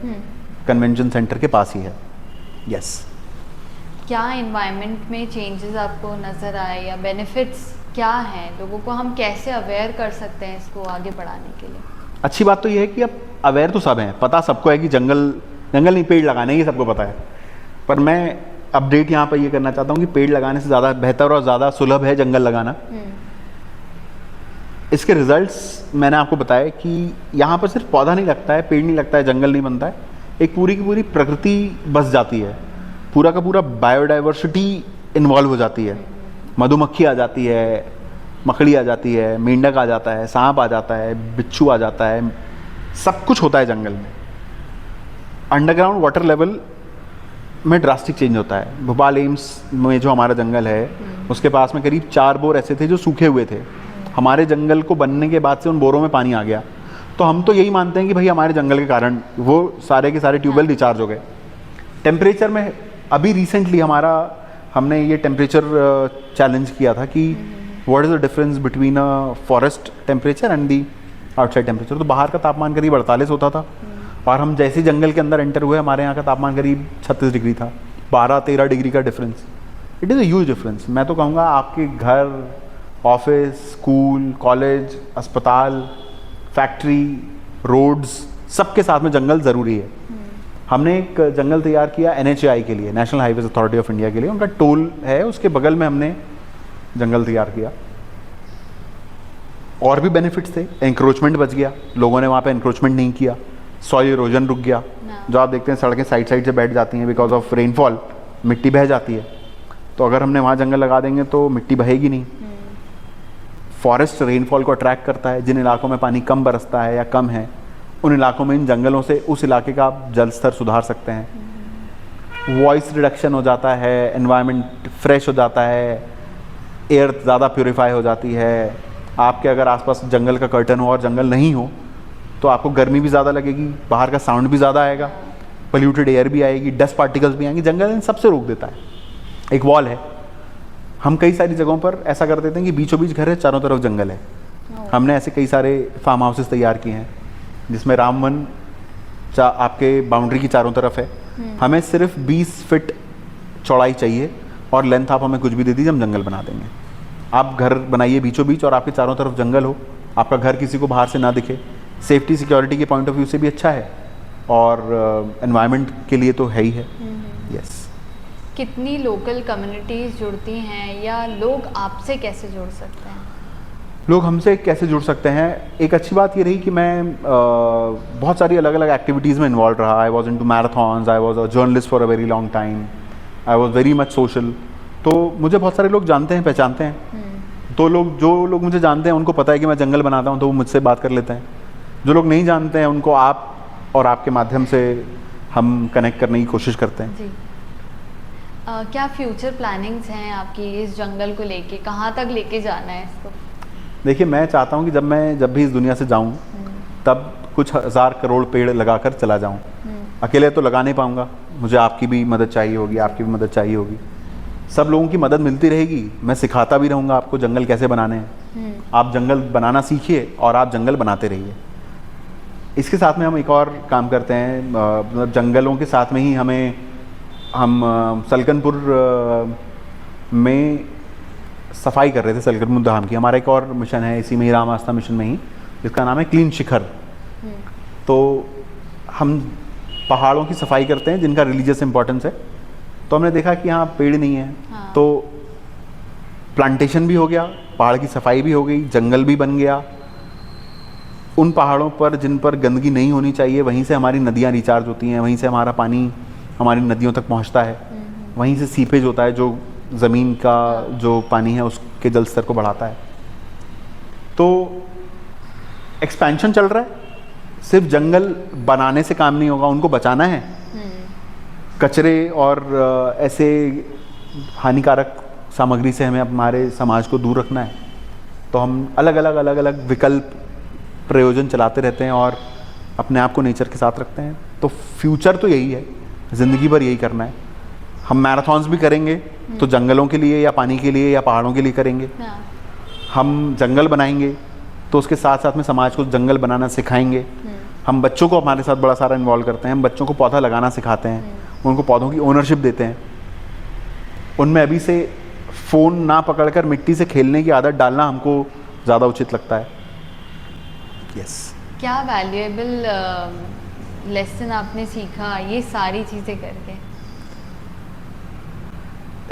कन्वेंशन सेंटर के पास ही है। यस। क्या इन्वायरमेंट में चेंजेस आपको नज़र आए, या बेनिफिट्स क्या हैं? लोगों को हम कैसे अवेयर कर सकते हैं इसको आगे बढ़ाने के लिए? अच्छी बात तो ये है कि अब अवेयर तो सब हैं, पता सबको है कि जंगल नहीं, पेड़ लगाने, ये सबको पता है। पर मैं अपडेट यहाँ पर ये करना चाहता हूँ कि पेड़ लगाने से ज़्यादा बेहतर और ज़्यादा सुलभ है जंगल लगाना। इसके रिजल्ट्स मैंने आपको बताया कि यहाँ पर सिर्फ पौधा नहीं लगता है, पेड़ नहीं लगता है, जंगल नहीं बनता है, एक पूरी की पूरी प्रकृति बस जाती है। पूरा का पूरा बायोडाइवर्सिटी इन्वॉल्व हो जाती है। मधुमक्खी आ जाती है, मकड़ी आ जाती है, मेंढक आ जाता है, सांप आ जाता है, बिच्छू आ जाता है, सब कुछ होता है जंगल में। अंडरग्राउंड वाटर लेवल में ड्रास्टिक चेंज होता है। भोपाल एम्स में जो हमारा जंगल है, उसके पास में करीब 4 बोर ऐसे थे जो सूखे हुए थे। हमारे जंगल को बनने के बाद से उन बोरों में पानी आ गया। तो हम तो यही मानते हैं कि भाई हमारे जंगल के कारण वो सारे के सारे ट्यूबवेल रिचार्ज हो गए। टेम्परेचर में अभी रिसेंटली हमने ये टेम्परेचर चैलेंज किया था कि what is the difference between a forest temperature and the outside temperature. तो बाहर का तापमान करीब 48 होता था, और हम जैसे जंगल के अंदर एंटर हुए हमारे यहाँ का तापमान करीब 36 डिग्री था। 12-13 डिग्री का difference, it is a huge difference. मैं तो कहूँगा आपके घर, ऑफिस, स्कूल, कॉलेज, अस्पताल, फैक्ट्री, रोड्स, सबके साथ में जंगल ज़रूरी है। हमने एक जंगल तैयार किया NHAI के लिए, national highways authority of India के लिए। उनका टोल है, उसके बगल में हमने जंगल तैयार किया। और भी बेनिफिट्स थे। एंक्रोचमेंट बच गया, लोगों ने वहाँ पे एंक्रोचमेंट नहीं किया। सॉइल इरोजन रुक गया। जो आप देखते हैं सड़कें साइड साइड से बैठ जाती हैं बिकॉज ऑफ रेनफॉल, मिट्टी बह जाती है। तो अगर हमने वहाँ जंगल लगा देंगे तो मिट्टी बहेगी नहीं। फॉरेस्ट रेनफॉल को अट्रैक्ट करता है। जिन इलाकों में पानी कम बरसता है या कम है, उन इलाकों में इन जंगलों से उस इलाके का आप जल स्तर सुधार सकते हैं। वॉइस रिडक्शन हो जाता है, एनवायरनमेंट फ्रेश हो जाता है, एयर ज़्यादा प्योरीफाई हो जाती है। आपके अगर आसपास जंगल का कर्टन हो और जंगल नहीं हो तो आपको गर्मी भी ज़्यादा लगेगी, बाहर का साउंड भी ज़्यादा आएगा, पोल्यूटेड एयर भी आएगी, डस्ट पार्टिकल्स भी आएंगे। जंगल इन सबसे रोक देता है। एक वॉल है। हम कई सारी जगहों पर ऐसा कर देते हैं कि बीचों बीच घर है, चारों तरफ जंगल है। हमने ऐसे कई सारे फार्म हाउसेस तैयार किए हैं जिसमें रामवन आपके बाउंड्री की चारों तरफ है। हमें सिर्फ 20 फीट चौड़ाई चाहिए और लेंथ आप हमें कुछ भी दे दीजिए, हम जंगल बना देंगे। आप घर बनाइए बीचों बीच और आपके चारों तरफ जंगल हो, आपका घर किसी को बाहर से ना दिखे। सेफ्टी सिक्योरिटी के पॉइंट ऑफ व्यू से भी अच्छा है और एनवायरनमेंट के लिए तो है ही है। यस। कितनी लोकल कम्युनिटीज़ जुड़ती हैं, या लोग आपसे कैसे जुड़ सकते हैं? लोग हमसे कैसे जुड़ सकते हैं? एक अच्छी बात ये रही कि मैं बहुत सारी अलग अलग एक्टिविटीज़ में इन्वॉल्व रहा। I was into marathons, I was a journalist for a very long time, I was very much social. तो मुझे बहुत सारे लोग जानते हैं, पहचानते हैं। तो जो लोग मुझे जानते हैं उनको पता है कि मैं जंगल बनाता हूँ, तो वो मुझसे बात कर लेते हैं। जो लोग नहीं जानते हैं उनको आप और आपके माध्यम से हम कनेक्ट करने की कोशिश करते हैं। जी। क्या फ्यूचर प्लानिंग्स हैं आपकी इस जंगल को लेके? कहाँ तक लेके जाना है इसको? देखिए, मैं चाहता हूँ कि जब भी इस दुनिया से जाऊँ तब कुछ 1000 करोड़ पेड़ लगाकर चला जाऊँ। अकेले तो लगा नहीं पाऊँगा, मुझे आपकी भी मदद चाहिए होगी, आपकी भी मदद चाहिए होगी। सब लोगों की मदद मिलती रहेगी। मैं सिखाता भी रहूँगा आपको जंगल कैसे बनाने हैं। आप जंगल बनाना सीखिए और आप जंगल बनाते रहिए। इसके साथ में हम एक और काम करते हैं, मतलब जंगलों के साथ में ही हम सलकनपुर में सफाई कर रहे थे, सलकनपुर धाम की। हमारा एक और मिशन है इसी में ही, राम आस्था मिशन में ही, जिसका नाम है क्लीन शिखर। तो हम पहाड़ों की सफाई करते हैं जिनका रिलीजियस इंपॉर्टेंस है। तो हमने देखा कि यहाँ पेड़ नहीं है, हाँ। तो प्लांटेशन भी हो गया, पहाड़ की सफाई भी हो गई, जंगल भी बन गया। उन पहाड़ों पर जिन पर गंदगी नहीं होनी चाहिए, वहीं से हमारी नदियाँ रिचार्ज होती हैं, वहीं से हमारा पानी हमारी नदियों तक पहुँचता है, वहीं से सीपेज होता है जो ज़मीन का जो पानी है उसके जल स्तर को बढ़ाता है। तो एक्सपेंशन चल रहा है, सिर्फ जंगल बनाने से काम नहीं होगा, उनको बचाना है। कचरे और ऐसे हानिकारक सामग्री से हमें हमारे समाज को दूर रखना है। तो हम अलग अलग विकल्प प्रयोजन चलाते रहते हैं और अपने आप को नेचर के साथ रखते हैं। तो फ्यूचर तो यही है, ज़िंदगी भर यही करना है। हम मैराथन्स भी करेंगे तो जंगलों के लिए या पानी के लिए या पहाड़ों के लिए करेंगे। हम जंगल बनाएंगे तो उसके साथ साथ में समाज को जंगल बनाना सिखाएंगे। हम बच्चों को हमारे साथ बड़ा सारा इन्वॉल्व करते हैं, हम बच्चों को पौधा लगाना सिखाते हैं, उनको पौधों की ओनरशिप देते हैं। उनमें अभी से फ़ोन ना पकड़कर मिट्टी से खेलने की आदत डालना हमको ज़्यादा उचित लगता है। यस। क्या वैल्यूएबल लेसन आपने सीखा ये सारी चीज़ें करके?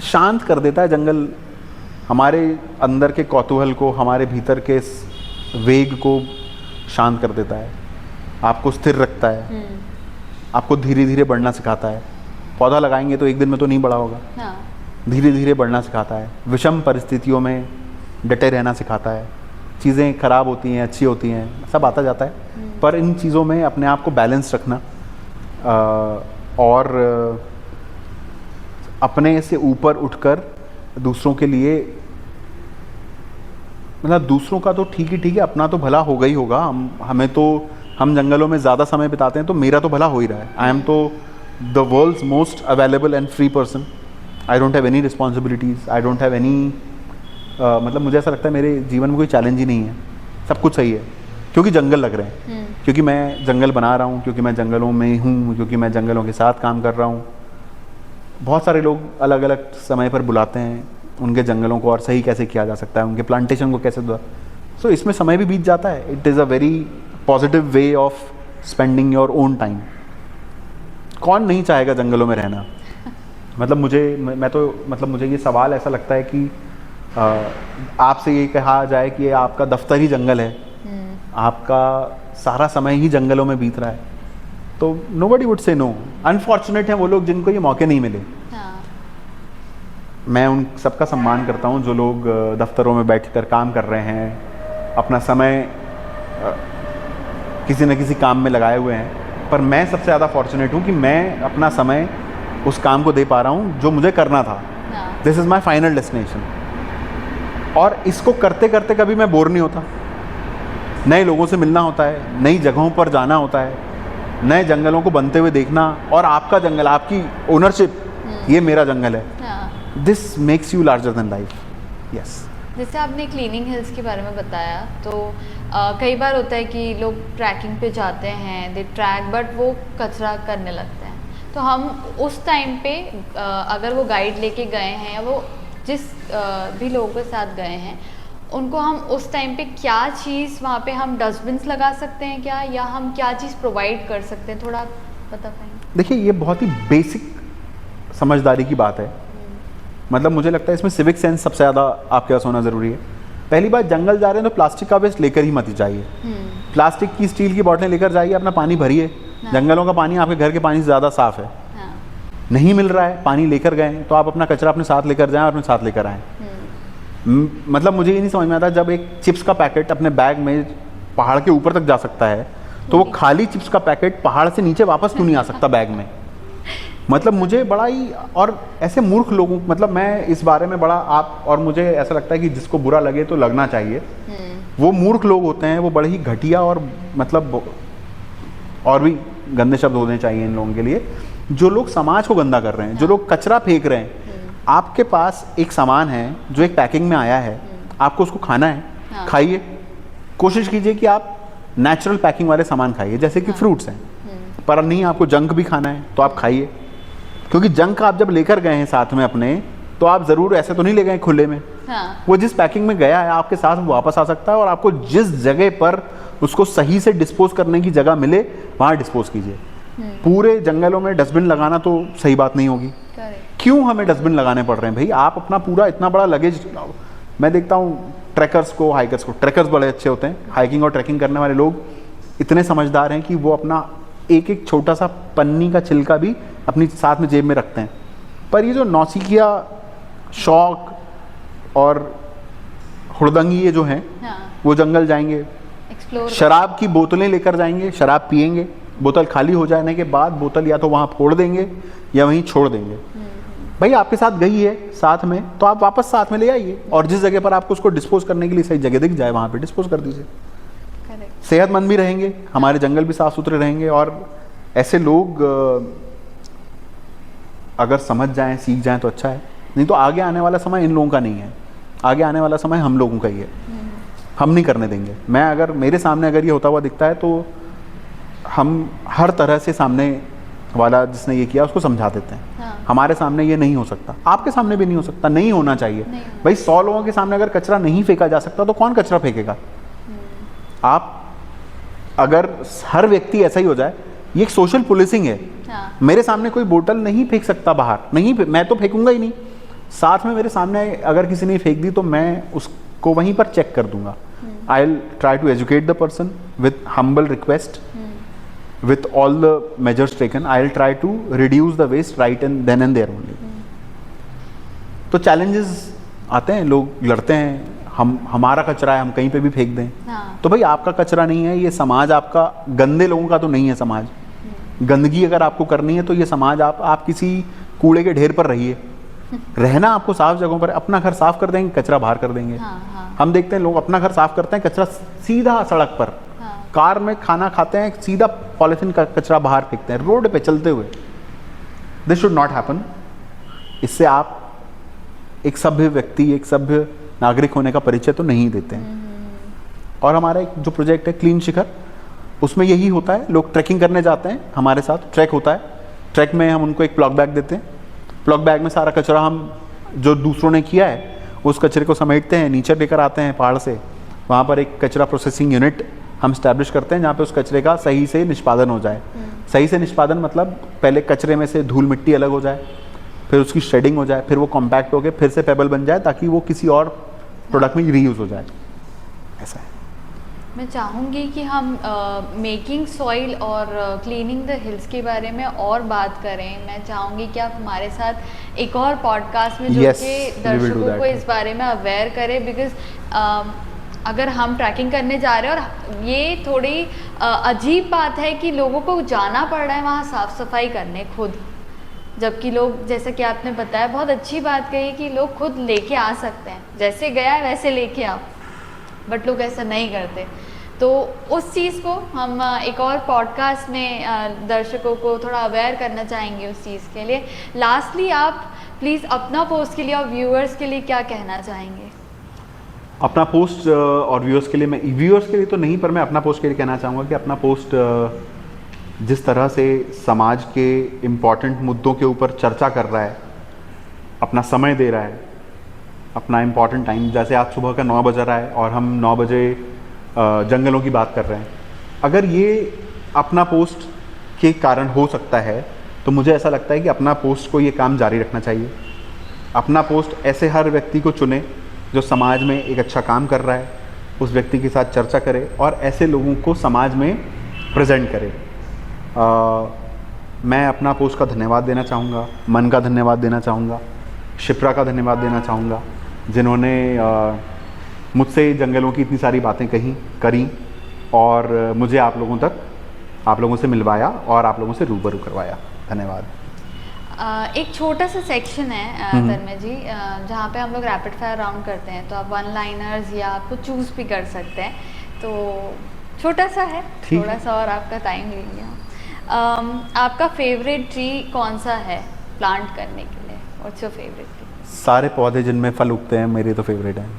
शांत कर देता है जंगल, हमारे अंदर के कौतूहल को, हमारे भीतर के वेग को शांत कर देता है, आपको स्थिर रखता है, आपको धीरे धीरे बढ़ना सिखाता है। पौधा लगाएंगे तो एक दिन में तो नहीं बड़ा होगा, धीरे धीरे बढ़ना सिखाता है, विषम परिस्थितियों में डटे रहना सिखाता है। चीज़ें खराब होती हैं, अच्छी होती हैं, सब आता जाता है, पर इन चीज़ों में अपने आप को बैलेंस रखना और अपने से ऊपर उठकर दूसरों के लिए, मतलब दूसरों का तो ठीक ही है, अपना तो भला होगा ही होगा। हम जंगलों में ज़्यादा समय बिताते हैं तो मेरा तो भला हो ही रहा है। आई एम तो the world's most available and free person. I don't have any responsibilities, I don't have any, मतलब मुझे ऐसा लगता है मेरे जीवन में कोई चैलेंज ही नहीं है, सब कुछ सही है, क्योंकि जंगल लग रहे हैं, क्योंकि मैं जंगल बना रहा हूँ, क्योंकि मैं जंगलों में हूँ, क्योंकि मैं जंगलों के साथ काम कर रहा हूँ। बहुत सारे लोग अलग अलग समय पर बुलाते हैं उनके जंगलों को और सही कैसे किया जा सकता है, उनके प्लांटेशन को कैसे सो इसमें समय भी बीत जाता है। It is a very positive way of spending your own time. कौन नहीं चाहेगा जंगलों में रहना? मतलब मुझे ये सवाल ऐसा लगता है कि आपसे ये कहा जाए कि आपका दफ्तर ही जंगल है, आपका सारा समय ही जंगलों में बीत रहा है, तो nobody would say no. Unfortunate हैं वो लोग जिनको ये मौके नहीं मिले। मैं उन सबका सम्मान करता हूँ जो लोग दफ्तरों में बैठकर काम कर रहे हैं, अपना समय किसी न किसी काम में लगाए हुए हैं। पर मैं सबसे ज़्यादा फॉर्चुनेट हूँ कि मैं अपना समय उस काम को दे पा रहा हूँ जो मुझे करना था। This is my final destination. और इसको करते करते कभी मैं बोर नहीं होता। नए लोगों से मिलना होता है, नई जगहों पर जाना होता है, नए जंगलों को बनते हुए देखना, और आपका जंगल, आपकी ओनरशिप, ये मेरा जंगल है। This makes you larger than life. Yes. जैसे आपने क्लीनिंग हिल्स के बारे में बताया, तो कई बार होता है कि लोग ट्रैकिंग पे जाते हैं, दे ट्रैक, बट वो कचरा करने लगते हैं। तो हम उस टाइम पे अगर वो गाइड लेके गए हैं या वो जिस भी लोगों के साथ गए हैं, उनको हम उस टाइम पे क्या चीज़ वहाँ पे हम डस्टबिन्स लगा सकते हैं क्या, या हम क्या चीज़ प्रोवाइड कर सकते हैं, थोड़ा बता पाएंगे? देखिए, ये बहुत ही बेसिक समझदारी की बात है। मतलब मुझे लगता है इसमें सिविक सेंस सबसे ज़्यादा आपके पास होना ज़रूरी है। पहली बात, जंगल जा रहे हैं तो प्लास्टिक का वेस्ट लेकर ही मत जाइए। प्लास्टिक की, स्टील की बोतलें लेकर जाइए, अपना पानी भरिए। जंगलों का पानी आपके घर के पानी से ज़्यादा साफ़ है। नहीं मिल रहा है, पानी लेकर गए तो आप अपना कचरा अपने साथ लेकर जाएं और अपने साथ लेकर आएँ। मतलब मुझे ये नहीं समझ में आता, जब एक चिप्स का पैकेट अपने बैग में पहाड़ के ऊपर तक जा सकता है, तो वो खाली चिप्स का पैकेट पहाड़ से नीचे वापस क्यों नहीं आ सकता बैग में? मतलब मुझे बड़ा ही, और ऐसे मूर्ख लोगों, मतलब मैं इस बारे में बड़ा, आप और मुझे ऐसा लगता है कि जिसको बुरा लगे तो लगना चाहिए। वो मूर्ख लोग होते हैं, वो बड़े ही घटिया और मतलब और भी गंदे शब्द होने चाहिए इन लोगों के लिए, जो लोग समाज को गंदा कर रहे हैं, जो लोग कचरा फेंक रहे हैं। आपके पास एक सामान है जो एक पैकिंग में आया है, आपको उसको खाना है, खाइए। कोशिश कीजिए कि आप नेचुरल पैकिंग वाले सामान खाइए, जैसे कि फ्रूट्स हैं। पर नहीं आपको जंक भी खाना है तो आप खाइए, क्योंकि जंक आप जब लेकर गए हैं साथ में अपने, तो आप ज़रूर ऐसे तो नहीं ले गए खुले में। वो जिस पैकिंग में गया है आपके साथ वो वापस आ सकता है, और आपको जिस जगह पर उसको सही से डिस्पोज करने की जगह मिले वहाँ डिस्पोज कीजिए। पूरे जंगलों में डस्टबिन लगाना तो सही बात नहीं होगी। क्यों हमें डस्टबिन लगाने पड़ रहे हैं भाई? आप अपना पूरा इतना बड़ा लगेज, मैं देखता हूँ ट्रैकर्स को, हाइकर्स को, ट्रैकर्स बड़े अच्छे होते हैं, हाइकिंग और ट्रैकिंग करने वाले लोग इतने समझदार हैं कि वो अपना एक एक छोटा सा पन्नी का छिलका भी अपनी साथ में जेब में रखते हैं। पर ये जो नौसिखिया, शौक और हुड़दंगी ये जो हैं, वो जंगल जाएंगे, शराब की बोतलें लेकर जाएंगे, शराब पिएंगे, बोतल खाली हो जाने के बाद बोतल या तो वहाँ फोड़ देंगे या वहीं छोड़ देंगे। भाई आपके साथ गई है साथ में, तो आप वापस साथ में ले आइए, और जिस जगह पर आपको उसको डिस्पोज करने के लिए सही जगह दिख जाए वहाँ पे डिस्पोज कर दीजिए। सेहतमंद भी रहेंगे, हमारे जंगल भी साफ सुथरे रहेंगे, और ऐसे लोग अगर समझ जाएं, सीख जाएं तो अच्छा है। नहीं तो आगे आने वाला समय इन लोगों का नहीं है, आगे आने वाला समय हम लोगों का ही है। हम नहीं करने देंगे। मैं अगर मेरे सामने अगर ये होता हुआ दिखता है तो हम हर तरह से सामने वाला जिसने ये किया उसको समझा देते हैं। हमारे सामने ये नहीं हो सकता, आपके सामने भी नहीं हो सकता, नहीं होना चाहिए। भाई 100 लोगों के सामने अगर कचरा नहीं फेंका जा सकता तो कौन कचरा फेंकेगा? आप अगर हर व्यक्ति ऐसा ही हो जाए, ये एक सोशल पुलिसिंग है। मेरे सामने कोई बोतल नहीं फेंक सकता बाहर, नहीं, मैं तो फेंकूंगा ही नहीं। साथ में मेरे सामने अगर किसी ने फेंक दी तो मैं उसको वहीं पर चेक कर दूंगा। I will try to educate the person with humble request, with all the measures taken, I'll try to reduce the waste right and then and there only. तो challenges आते हैं, लोग लड़ते हैं, हमारा कचरा है हम कहीं पे भी फेंक दें। तो भाई आपका कचरा नहीं है ये समाज, आपका गंदे लोगों का तो नहीं है समाज। गंदगी अगर आपको करनी है तो ये समाज आप किसी कूड़े के ढेर पर रहिए। रहना आपको साफ जगहों पर, अपना घर साफ कर देंगे, कचरा बाहर कर देंगे। हम देखते हैं लोग अपना घर साफ करते हैं, कचरा सीधा सड़क पर, कार में खाना खाते हैं, सीधा पॉलिथीन का कचरा बाहर फेंकते हैं रोड पे चलते हुए। This should not happen. इससे आप एक सभ्य व्यक्ति, एक सभ्य नागरिक होने का परिचय तो नहीं देते हैं। और हमारा एक जो प्रोजेक्ट है क्लीन शिखर, उसमें यही होता है। लोग ट्रैकिंग करने जाते हैं, हमारे साथ ट्रैक होता है। ट्रैक में हम उनको एक प्लॉक बैग देते हैं। प्लॉक बैग में सारा कचरा हम जो दूसरों ने किया है उस कचरे को समेटते हैं, नीचे लेकर आते हैं पहाड़ से। वहाँ पर एक कचरा प्रोसेसिंग यूनिट हम स्टैब्लिश करते हैं जहाँ पे उस कचरे का सही से निष्पादन हो जाए। सही से निष्पादन मतलब पहले कचरे में से धूल मिट्टी अलग हो जाए, फिर उसकी शेडिंग हो जाए, फिर वो कॉम्पैक्ट होकर फिर से पेबल बन जाए ताकि वो किसी और प्रोडक्ट में रीयूज हो जाए। ऐसा है। मैं चाहूँगी कि हम मेकिंग सॉइल और क्लीनिंग द हिल्स के बारे में और बात करें। मैं चाहूँगी कि आप हमारे साथ एक और पॉडकास्ट में जुड़ के दर्शकों को इस बारे में अवेयर करें, बिकॉज अगर हम ट्रैकिंग करने जा रहे हैं और ये थोड़ी अजीब बात है कि लोगों को जाना पड़ रहा है वहाँ साफ़ सफाई करने खुद, जबकि लोग, जैसा कि आपने बताया, बहुत अच्छी बात कही कि लोग खुद लेके आ सकते हैं, जैसे गया है वैसे लेके आओ, बट लोग ऐसा नहीं करते। तो उस चीज़ को हम एक और पॉडकास्ट में दर्शकों को थोड़ा अवेयर करना चाहेंगे उस चीज़ के लिए। लास्टली आप प्लीज़ अपना पोस्ट के लिए और व्यूअर्स के लिए क्या कहना चाहेंगे? अपना पोस्ट और व्यूअर्स के लिए, मैं व्यूअर्स के लिए तो नहीं, पर मैं अपना पोस्ट के लिए कहना चाहूँगा कि अपना पोस्ट जिस तरह से समाज के इम्पॉर्टेंट मुद्दों के ऊपर चर्चा कर रहा है, अपना समय दे रहा है, अपना इम्पॉर्टेंट टाइम, जैसे आज सुबह का 9 बज रहा है और हम 9 बजे जंगलों की बात कर रहे हैं। अगर ये अपना पोस्ट के कारण हो सकता है तो मुझे ऐसा लगता है कि अपना पोस्ट को ये काम जारी रखना चाहिए। अपना पोस्ट ऐसे हर व्यक्ति को चुने जो समाज में एक अच्छा काम कर रहा है, उस व्यक्ति के साथ चर्चा करे और ऐसे लोगों को समाज में प्रेजेंट करे। मैं अपना पोस्ट का धन्यवाद देना चाहूँगा, मन का धन्यवाद देना चाहूँगा, शिप्रा का धन्यवाद देना चाहूँगा, जिन्होंने मुझसे जंगलों की इतनी सारी बातें करी और मुझे आप लोगों से मिलवाया और आप लोगों से रूबरू करवाया। धन्यवाद। एक छोटा सा सेक्शन है तन्मय जी, जहाँ पे हम लोग रैपिड फायर राउंड करते हैं, तो आप वन लाइनर्स या आपको चूज भी कर सकते हैं। तो छोटा सा है, थोड़ा सा और आपका टाइम लेंगे हम। आपका फेवरेट ट्री कौन सा है प्लांट करने के लिए? What's your favourite tree? सारे पौधे जिनमें फल उगते हैं मेरे तो फेवरेट हैं।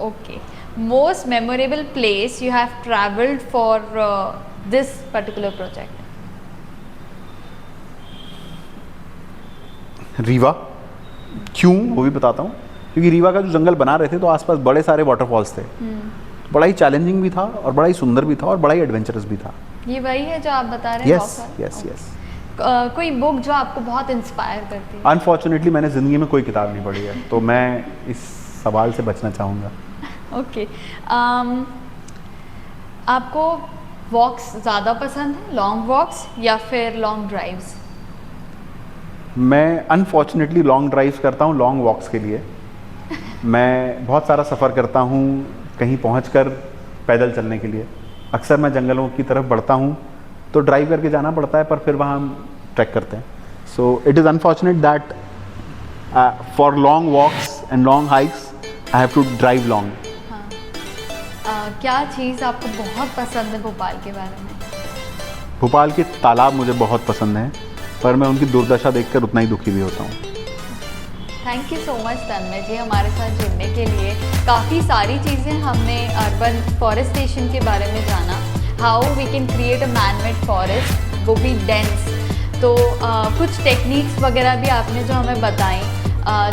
Okay, most memorable place you have traveled for this particular project? Rewa. क्यों, वो भी बताता हूँ। क्योंकि रीवा का जो जंगल बना रहे थे तो आसपास बड़े सारे वाटरफॉल्स थे। बड़ा ही चैलेंजिंग भी था और बड़ा ही सुंदर भी था और बड़ा ही एडवेंचरस भी था। ये वही है जो आप बता रहे हैं? यस। कोई बुक जो आपको बहुत इंस्पायर करती है? अनफॉर्चुनेटली मैंने ज़िंदगी में कोई किताब नहीं पढ़ी है, तो मैं इस सवाल से बचना चाहूँगा। ओके। आपको वॉक्स ज़्यादा पसंद है, लॉन्ग वॉक्स या फिर लॉन्ग ड्राइव्स? मैं अनफॉर्चुनेटली लॉन्ग ड्राइव्स करता हूँ लॉन्ग वॉक्स के लिए। मैं बहुत सारा सफ़र करता हूँ कहीं पहुँचकर पैदल चलने के लिए। अक्सर मैं जंगलों की तरफ बढ़ता हूँ तो ड्राइव करके जाना पड़ता है, पर फिर वहाँ हम ट्रैक करते हैं। So it is unfortunate that for long walks and long hikes I have to drive long. क्या चीज़ आपको बहुत पसंद है भोपाल के बारे में? भोपाल के तालाब मुझे बहुत पसंद हैं, पर मैं उनकी दुर्दशा देखकर उतना ही दुखी भी होता हूँ। थैंक यू सो मच तन्मय जी हमारे साथ जुड़ने के लिए। काफ़ी सारी चीज़ें हमने अर्बन फॉरेस्टेशन के बारे में जाना, how we can create a man-made forest, वो भी डेंस। तो कुछ टेक्निक्स वगैरह भी आपने जो हमें बताई,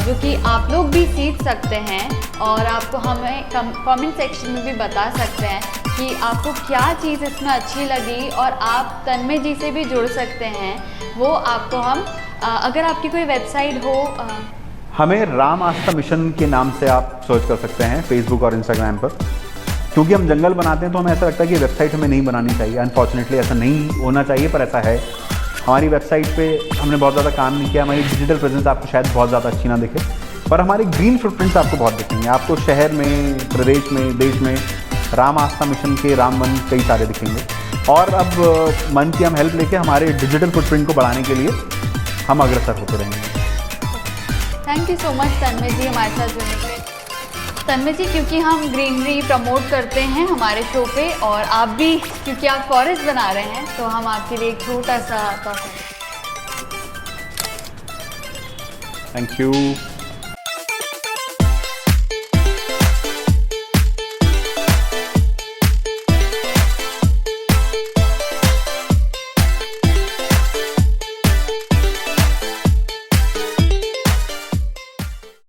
जो कि आप लोग भी सीख सकते हैं और आपको हमें कमेंट सेक्शन में भी बता सकते हैं कि आपको क्या चीज़ इसमें अच्छी लगी और आप तन्मय जी से भी जुड़ सकते हैं। वो आपको हम अगर आपकी कोई वेबसाइट हो, हमें राम आस्था मिशन के नाम से आप सर्च कर सकते हैं फेसबुक और इंस्टाग्राम पर। क्योंकि हम जंगल बनाते हैं तो हमें ऐसा लगता है कि वेबसाइट हमें नहीं बनानी चाहिए। अनफॉर्चुनेटली ऐसा नहीं होना चाहिए, पर ऐसा है। हमारी वेबसाइट पे हमने बहुत ज़्यादा काम नहीं किया। हमारी डिजिटल प्रेजेंस आपको शायद बहुत ज़्यादा अच्छी ना दिखे, पर हमारे ग्रीन फुटप्रिंट्स आपको बहुत दिखेंगे। आपको शहर में, प्रदेश में, देश में राम आस्था मिशन के राम वन कई सारे दिखेंगे। और अब मन की हम हेल्प लेके हमारे डिजिटल फुटप्रिंट को बढ़ाने के लिए हम अग्रसर होते रहेंगे। थैंक यू सो मच तन्मय जी हमारे साथ जुड़ने के लिए। तन्मय जी, क्योंकि हम ग्रीनरी प्रमोट करते हैं हमारे शो पे और आप भी क्योंकि आप फॉरेस्ट बना रहे हैं, तो हम आपके लिए एक छोटा सा थैंक यू।